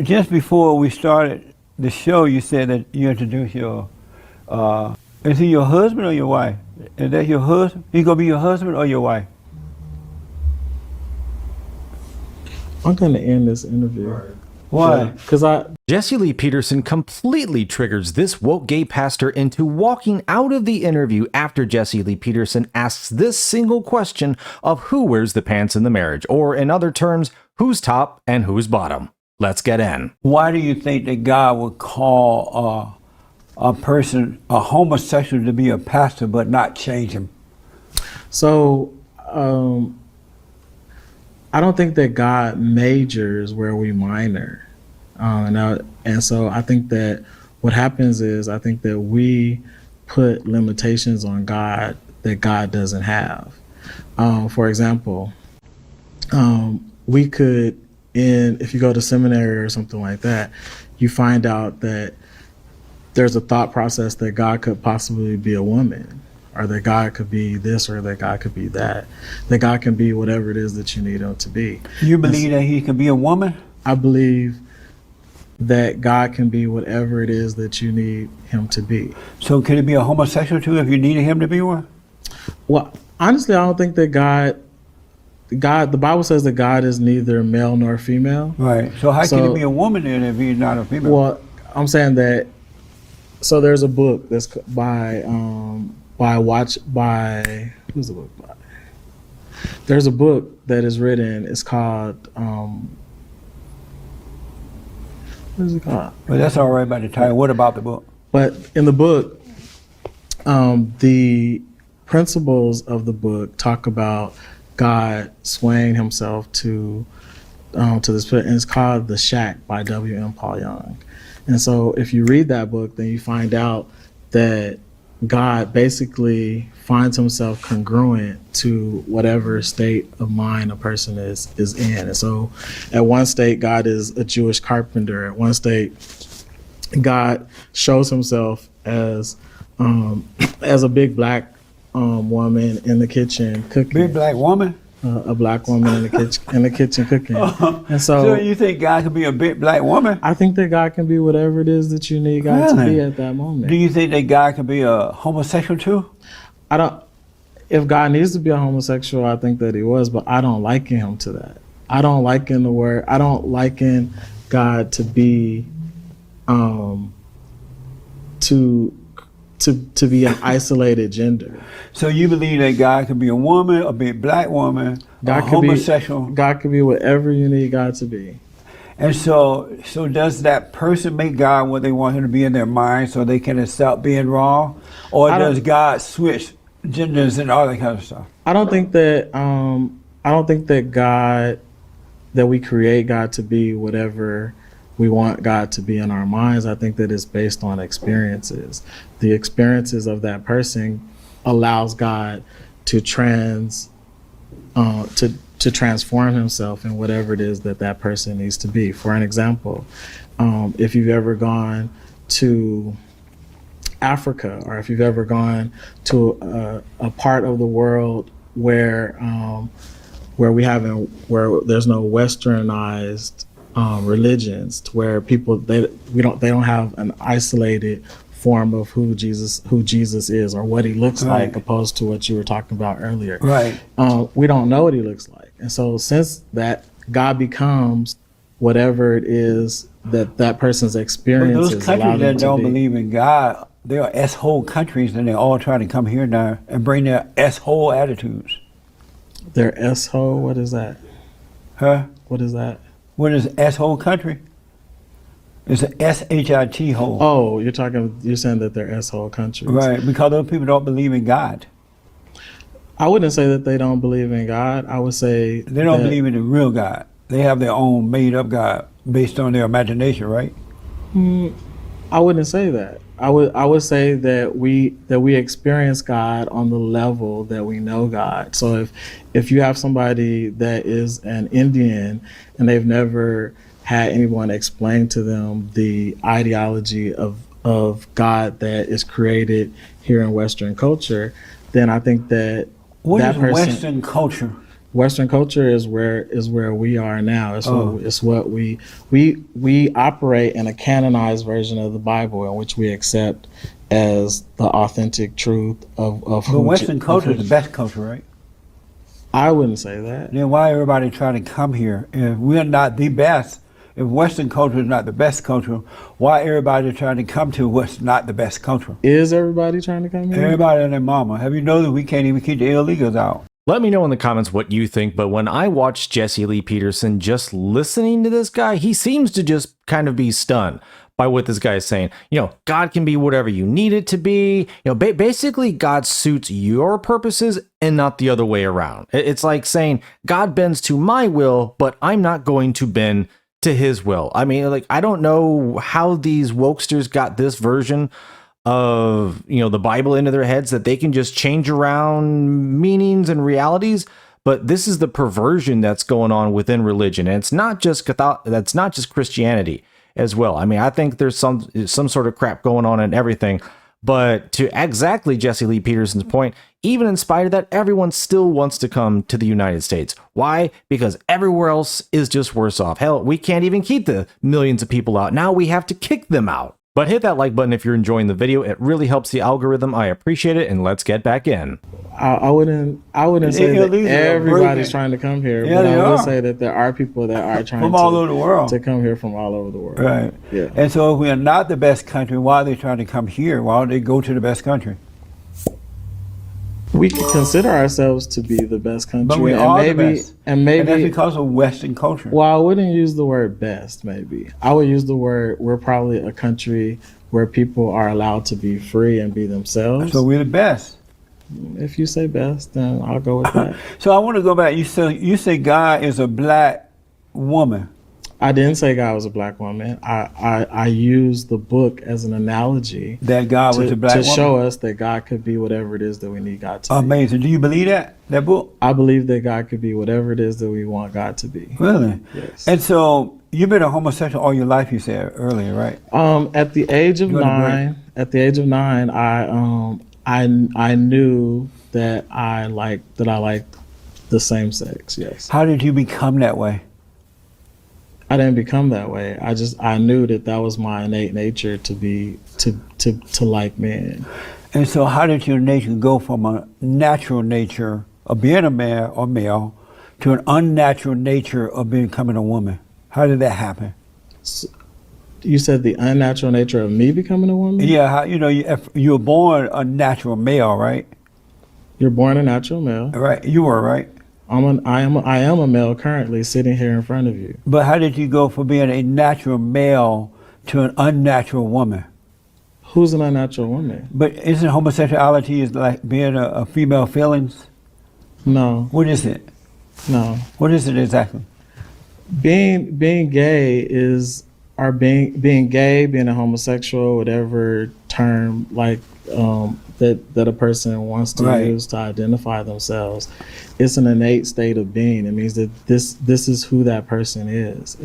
Just before we started the show, you said that you introduced your. Is he your husband or your wife? Is that your husband? He gonna be your husband or your wife? I'm gonna end this interview. Right. Why? Because Jesse Lee Peterson completely triggers this woke gay pastor into walking out of the interview after Jesse Lee Peterson asks this single question of who wears the pants in the marriage, or in other terms, who's top and who's bottom. Let's get in. Why do you think that God would call a person, a homosexual, to be a pastor but not change him? So, I don't think that God majors where we minor. And so I think that what happens is I think that we put limitations on God that God doesn't have. For example, we could, if you go to seminary or something like that, you find out that there's a thought process that God could possibly be a woman, or that God could be this, or that God could be that God can be whatever it is that you need him to be. You believe that he could be a woman? I believe that God can be whatever it is that you need him to be. So could he be a homosexual too if you needed him to be one? Well, honestly, I don't think that God, the Bible says that God is neither male nor female. Right. So how can he be a woman then if he's not a female? Well, I'm saying that, so there's a book that's by who's the book by? There's a book that is written, it's called, what is it called? Well, that's all right about the title. What about the book? But in the book, the principles of the book talk about God swaying himself to this, and it's called The Shack by W.M. Paul Young. And so if you read that book, then you find out that God basically finds himself congruent to whatever state of mind a person is in. And so at one state, God is a Jewish carpenter. At one state, God shows himself as a big black woman in the kitchen cooking. Big black woman? A black woman in the kitchen cooking. And So you think God could be a big black woman? I think that God can be whatever it is that you need God to be at that moment. Do you think that God could be a homosexual too? If God needs to be a homosexual, I think that he was, but I don't liken him to that. I don't liken God to be to be an isolated gender. So you believe that God could be a woman, a big black woman, a homosexual? God could be whatever you need God to be. And so does that person make God what they want him to be in their mind so they can accept being wrong? Or does God switch genders and all that kind of stuff? I don't think that we create God to be whatever we want God to be in our minds. I think that it's based on experiences. The experiences of that person allows God to transform himself in whatever it is that person needs to be. For an example, if you've ever gone to Africa, or if you've ever gone to a part of the world where there's no westernized religions, to where people they don't have an isolated form of who Jesus is or what he looks like, opposed to what you were talking about earlier. Right. We don't know what he looks like, and so since that, God becomes whatever it is that person's experience. But those countries that don't believe in God, they are S-hole countries, and they're all trying to come here now and bring their S-hole attitudes. Their S-hole? What is that? Huh? What is that? What is S-hole country? It's an S-H-I-T hole. Oh, you're saying that they're S-hole countries. Right, because those people don't believe in God. I wouldn't say that they don't believe in God. I would say they don't believe in the real God. They have their own made-up God based on their imagination, right? I wouldn't say that. I would say that we experience God on the level that we know God. So if you have somebody that is an Indian and they've never had anyone explain to them the ideology of God that is created here in Western culture, then I think that What is Western culture? Western culture is where we are now. It's what we operate in a canonized version of the Bible in which we accept as the authentic truth of But Western culture is the best culture, right? I wouldn't say that. Then why everybody trying to come here? If we're not the best, if Western culture is not the best culture, why everybody trying to come to what's not the best culture? Is everybody trying to come here? Everybody and their mama. Have you know that we can't even keep the illegals out? Let me know in the comments what you think, but when I watched Jesse Lee Peterson, just listening to this guy, he seems to just kind of be stunned by what this guy is saying. You know, God can be whatever you need it to be. You know, basically God suits your purposes and not the other way around. It's like saying God bends to my will, but I'm not going to bend to his will. I mean, like, I don't know how these wokesters got this version of, you know, the Bible into their heads that they can just change around meanings and realities. But this is the perversion that's going on within religion, and it's not just that's not just Christianity as well. I mean, I think there's some sort of crap going on in everything. But to exactly Jesse Lee Peterson's point, even in spite of that, everyone still wants to come to the United States. Why? Because everywhere else is just worse off. Hell, we can't even keep the millions of people out. Now we have to kick them out. But hit that like button if you're enjoying the video. It really helps the algorithm. I appreciate it, and let's get back in. I wouldn't say that everybody's trying to come here, but I would say that there are people that are trying from all over the world to come here from all over the world. Right. Yeah. And so if we are not the best country, why are they trying to come here? Why don't they go to the best country? We can consider ourselves to be the best country, but we are the best. And that's because of Western culture. Well, I wouldn't use the word best. Maybe I would use the word we're probably a country where people are allowed to be free and be themselves. So we're the best. If you say best, then I'll go with that. So I want to go back. You say God is a black woman. I didn't say God was a black woman. I used the book as an analogy that God was a black woman to show us that God could be whatever it is that we need God to be. Amazing. Do you believe that book? I believe that God could be whatever it is that we want God to be. Really? Yes. And so you've been a homosexual all your life, you said earlier, right? At the age of 9, I knew that I liked the same sex. Yes. How did you become that way? I didn't become that way. I knew that was my innate nature to like men. And so how did your nature go from a natural nature of being a man or male to an unnatural nature of becoming a woman? How did that happen? So, you said the unnatural nature of me becoming a woman? Yeah, you were born a natural male, right? You're born a natural male. Right, you were, right? I am a male currently sitting here in front of you. But how did you go from being a natural male to an unnatural woman? Who's an unnatural woman? But isn't homosexuality is like being a female feelings? No. What is it? No. What is it exactly? Being gay is, or being gay, being a homosexual, whatever term that a person wants to use to identify themselves. It's an innate state of being. It means that this is who that person is.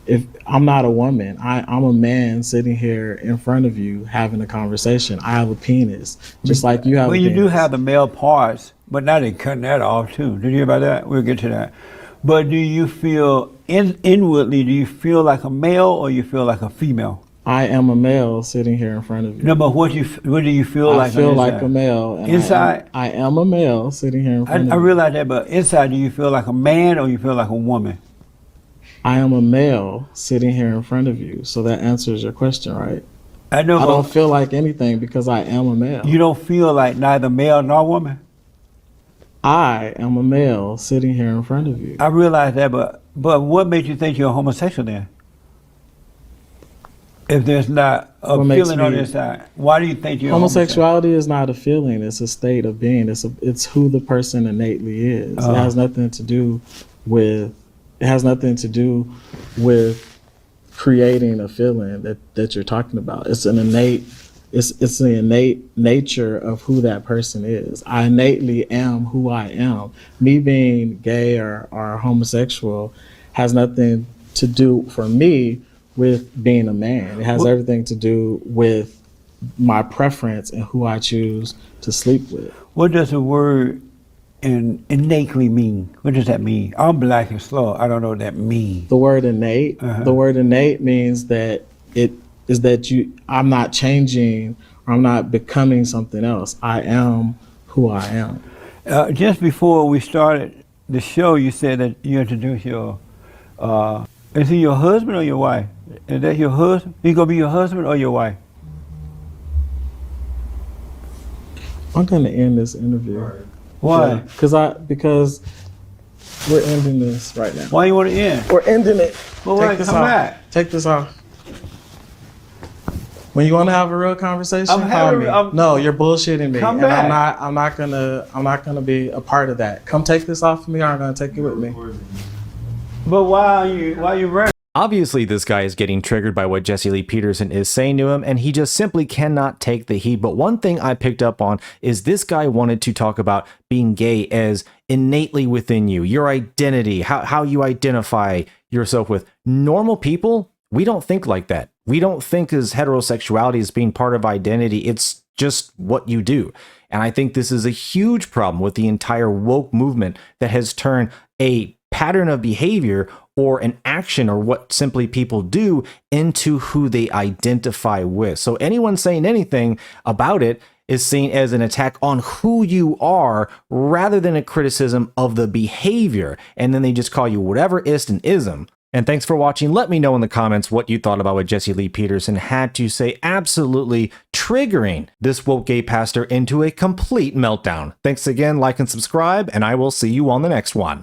If I'm not a woman, I'm a man sitting here in front of you having a conversation. I have a penis, just like you have. Well, a you penis. do have the male parts, but now they're cutting that off too. Did you hear about that? We'll get to that. But do you feel inwardly? Do you feel like a male or you feel like a female? I am a male sitting here in front of you. No, but what do you feel like? I feel like a male. And inside? I am a male sitting here in front of you. I realize that, but inside, do you feel like a man or you feel like a woman? I am a male sitting here in front of you. So that answers your question, right? I know. I don't feel like anything because I am a male. You don't feel like neither male nor woman? I am a male sitting here in front of you. I realize that, but what made you think you're a homosexual then? If there's not a feeling on your side, why do you think you're homosexuality is not a feeling? It's a state of being. It's who the person innately is. It has nothing to do with. It has nothing to do with creating a feeling that you're talking about. It's an innate. It's the innate nature of who that person is. I innately am who I am. Me being gay or homosexual has nothing to do for me with being a man. It has everything to do with my preference and who I choose to sleep with. What does the word innately mean? What does that mean? I'm black and slow. I don't know what that means. The word innate. Uh-huh. The word innate means that it is that I'm not changing or I'm not becoming something else. I am who I am. Just before we started the show, you said that you introduced your. Is he your husband or your wife? Is that your husband? He gonna be your husband or your wife? I'm gonna end this interview. Why? Because we're ending this right now. Why you want to end? We're ending it. Well, wait, come off. back. Take this off. When you want to have a real conversation, I'm call me. having- No, you're bullshitting me, Come and back. I'm not gonna be a part of that. Come take this off of me, or I'm gonna take it with me. But why are you running? Obviously, this guy is getting triggered by what Jesse Lee Peterson is saying to him, and he just simply cannot take the heat. But one thing I picked up on is this guy wanted to talk about being gay as innately within you, your identity, how you identify yourself with. Normal people, we don't think like that. We don't think as heterosexuality as being part of identity. It's just what you do. And I think this is a huge problem with the entire woke movement that has turned a pattern of behavior or an action or what simply people do into who they identify with. So anyone saying anything about it is seen as an attack on who you are rather than a criticism of the behavior. And then they just call you whatever ist and ism. And thanks for watching. Let me know in the comments what you thought about what Jesse Lee Peterson had to say, absolutely triggering this woke gay pastor into a complete meltdown. Thanks again, like and subscribe, and I will see you on the next one.